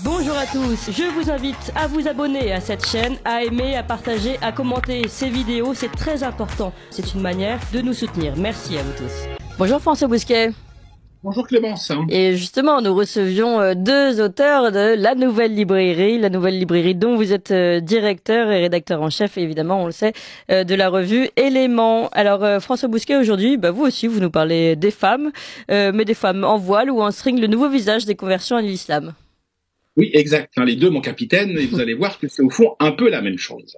Bonjour à tous, je vous invite à vous abonner à cette chaîne, à aimer, à partager, à commenter ces vidéos, c'est très important. C'est une manière de nous soutenir. Merci à vous tous. Bonjour François Bousquet. Bonjour Clémence. Et justement, nous recevions deux auteurs de la nouvelle librairie dont vous êtes directeur et rédacteur en chef, et évidemment, on le sait, de la revue Éléments. Alors, François Bousquet, aujourd'hui, vous aussi, vous nous parlez des femmes, mais des femmes en voile ou en string, le nouveau visage des conversions à l'islam. Oui, exact. Les deux, mon capitaine, et vous allez voir que c'est au fond un peu la même chose.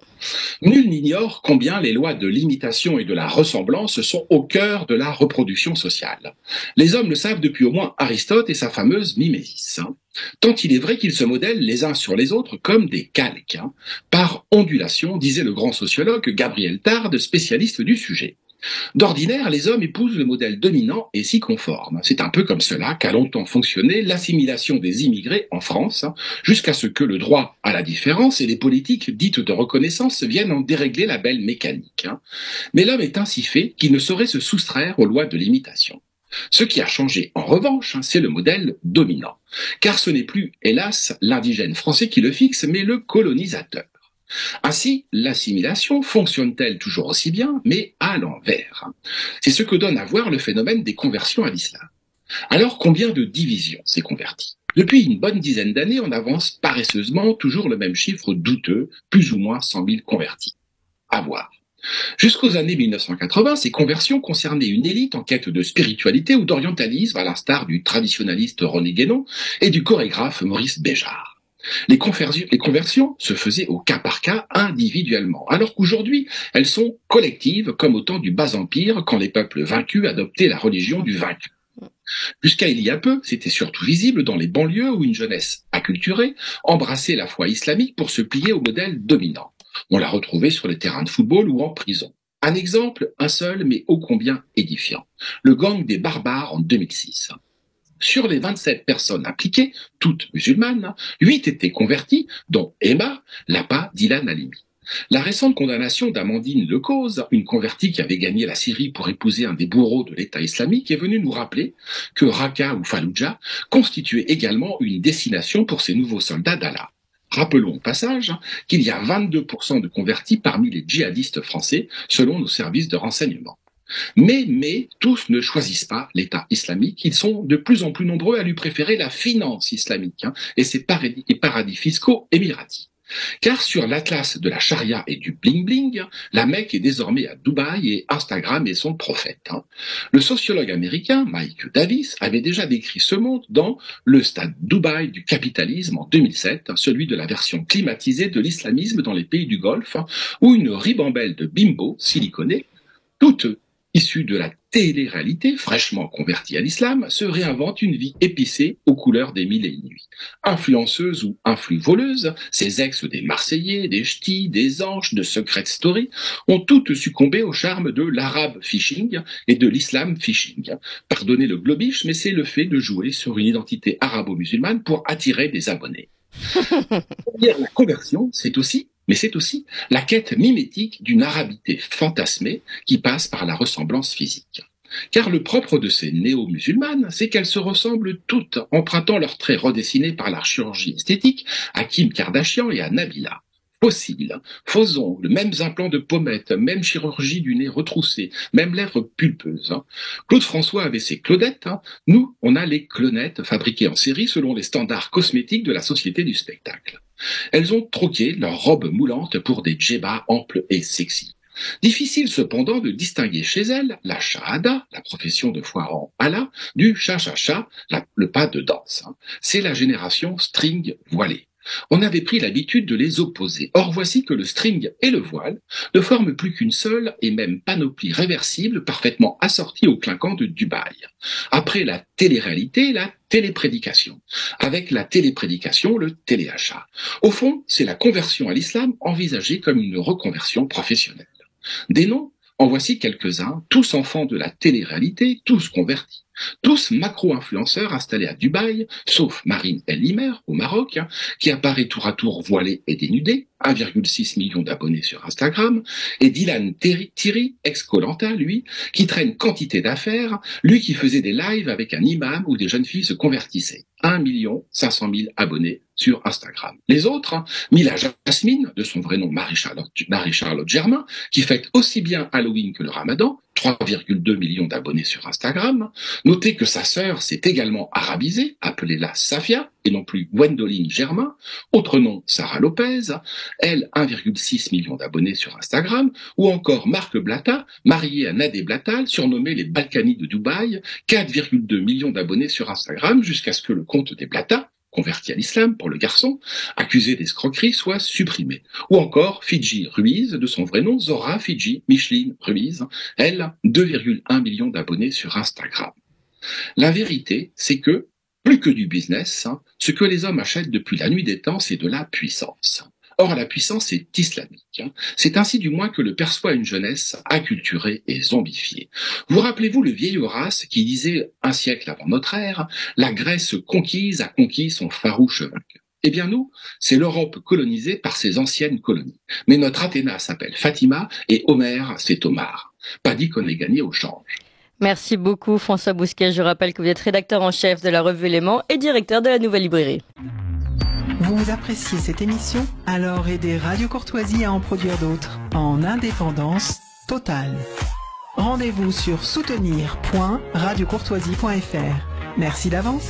Nul n'ignore combien les lois de l'imitation et de la ressemblance sont au cœur de la reproduction sociale. Les hommes le savent depuis au moins Aristote et sa fameuse mimésis. Tant il est vrai qu'ils se modèlent les uns sur les autres comme des calques. Par ondulation, disait le grand sociologue Gabriel Tarde, spécialiste du sujet. D'ordinaire, les hommes épousent le modèle dominant et s'y conforment. C'est un peu comme cela qu'a longtemps fonctionné l'assimilation des immigrés en France, jusqu'à ce que le droit à la différence et les politiques dites de reconnaissance viennent en dérégler la belle mécanique. Mais l'homme est ainsi fait qu'il ne saurait se soustraire aux lois de l'imitation. Ce qui a changé, en revanche, c'est le modèle dominant. Car ce n'est plus, hélas, l'indigène français qui le fixe, mais le colonisateur. Ainsi, l'assimilation fonctionne-t-elle toujours aussi bien, mais à l'envers? C'est ce que donne à voir le phénomène des conversions à l'islam. Alors, combien de divisions s'est converti? Depuis une bonne dizaine d'années, on avance paresseusement toujours le même chiffre douteux, plus ou moins 100 000 convertis. À voir. Jusqu'aux années 1980, ces conversions concernaient une élite en quête de spiritualité ou d'orientalisme, à l'instar du traditionnaliste René Guénon et du chorégraphe Maurice Béjart. Les conversions se faisaient au cas par cas, individuellement, alors qu'aujourd'hui, elles sont collectives, comme au temps du Bas-Empire, quand les peuples vaincus adoptaient la religion du vaincu. Jusqu'à il y a peu, c'était surtout visible dans les banlieues où une jeunesse acculturée embrassait la foi islamique pour se plier au modèle dominant. On l'a retrouvée sur les terrains de football ou en prison. Un exemple, un seul, mais ô combien édifiant. Le gang des barbares en 2006. Sur les 27 personnes impliquées, toutes musulmanes, 8 étaient converties, dont Emma, l'appât d'Ilan Halimi. La récente condamnation d'Amandine Lecause, une convertie qui avait gagné la Syrie pour épouser un des bourreaux de l'État islamique, est venue nous rappeler que Raqqa ou Fallujah constituaient également une destination pour ces nouveaux soldats d'Allah. Rappelons au passage qu'il y a 22% de convertis parmi les djihadistes français, selon nos services de renseignement. Mais tous ne choisissent pas l'État islamique. Ils sont de plus en plus nombreux à lui préférer la finance islamique et ses paradis fiscaux émiratis. Car sur l'atlas de la charia et du bling-bling, la Mecque est désormais à Dubaï et Instagram est son prophète. Le sociologue américain Mike Davis avait déjà décrit ce monde dans Le stade Dubaï du capitalisme en 2007, celui de la version climatisée de l'islamisme dans les pays du Golfe, où une ribambelle de bimbos siliconés, toutes issus de la télé-réalité, fraîchement convertie à l'islam, se réinvente une vie épicée aux couleurs des mille et une nuits. Influenceuses ou influ-voleuses, ces ex des Marseillais, des Ch'tis, des Anges, de Secret Story, ont toutes succombé au charme de l'arabe phishing et de l'islam phishing. Pardonnez le globish, mais c'est le fait de jouer sur une identité arabo-musulmane pour attirer des abonnés. La conversion, c'est aussi la quête mimétique d'une arabité fantasmée qui passe par la ressemblance physique. Car le propre de ces néo-musulmanes, c'est qu'elles se ressemblent toutes, empruntant leurs traits redessinés par la chirurgie esthétique à Kim Kardashian et à Nabila. Faux cils, faux ongles, mêmes implants de pommettes, même chirurgie du nez retroussé, même lèvres pulpeuses. Claude François avait ses Claudettes, nous, on a les clonettes fabriquées en série selon les standards cosmétiques de la société du spectacle. Elles ont troqué leurs robes moulantes pour des djellabas amples et sexy. Difficile cependant de distinguer chez elles la shahada, la profession de foi en Allah, du cha-cha-cha, le pas de danse. C'est la génération string voilée. On avait pris l'habitude de les opposer. Or voici que le string et le voile ne forment plus qu'une seule et même panoplie réversible parfaitement assortie au clinquant de Dubaï. Après la télé-réalité, la téléprédication. Avec la téléprédication, le téléachat. Au fond, c'est la conversion à l'islam envisagée comme une reconversion professionnelle. Des noms, en voici quelques-uns, tous enfants de la télé-réalité, tous convertis. Tous macro-influenceurs installés à Dubaï, sauf Marine El Limer au Maroc, qui apparaît tour à tour voilée et dénudée, 1,6 million d'abonnés sur Instagram, et Dylan Thierry, ex-Koh-Lanta, lui, qui traîne quantité d'affaires, lui qui faisait des lives avec un imam où des jeunes filles se convertissaient. 1 500 000 abonnés sur Instagram. Les autres, Mila Jasmine, de son vrai nom Marie-Charlotte Germain, qui fête aussi bien Halloween que le Ramadan, 3,2 millions d'abonnés sur Instagram. Notez que sa sœur s'est également arabisée, appelée-la Safia, et non plus Gwendoline Germain, autre nom Sarah Lopez, elle 1,6 million d'abonnés sur Instagram, ou encore Marc Blatta, marié à Nadé Blatal, surnommé les Balkany de Dubaï, 4,2 millions d'abonnés sur Instagram, jusqu'à ce que le compte des Blatta, converti à l'islam pour le garçon, accusé d'escroquerie, soit supprimé. Ou encore Fidji Ruiz, de son vrai nom Zora Fidji Micheline Ruiz, elle 2,1 millions d'abonnés sur Instagram. La vérité, c'est que, plus que du business, ce que les hommes achètent depuis la nuit des temps, c'est de la puissance. Or, la puissance est islamique. C'est ainsi du moins que le perçoit une jeunesse acculturée et zombifiée. Vous rappelez-vous le vieil Horace qui disait, un siècle avant notre ère, « La Grèce conquise a conquis son farouche vainqueur ». Eh bien nous, c'est l'Europe colonisée par ses anciennes colonies. Mais notre Athéna s'appelle Fatima et Homère, c'est Omar. Pas dit qu'on ait gagné au change. Merci beaucoup François Bousquet. Je rappelle que vous êtes rédacteur en chef de la revue Éléments et directeur de la Nouvelle Librairie. Vous appréciez cette émission? Alors aidez Radio Courtoisie à en produire d'autres en indépendance totale. Rendez-vous sur soutenir.radiocourtoisie.fr. Merci d'avance.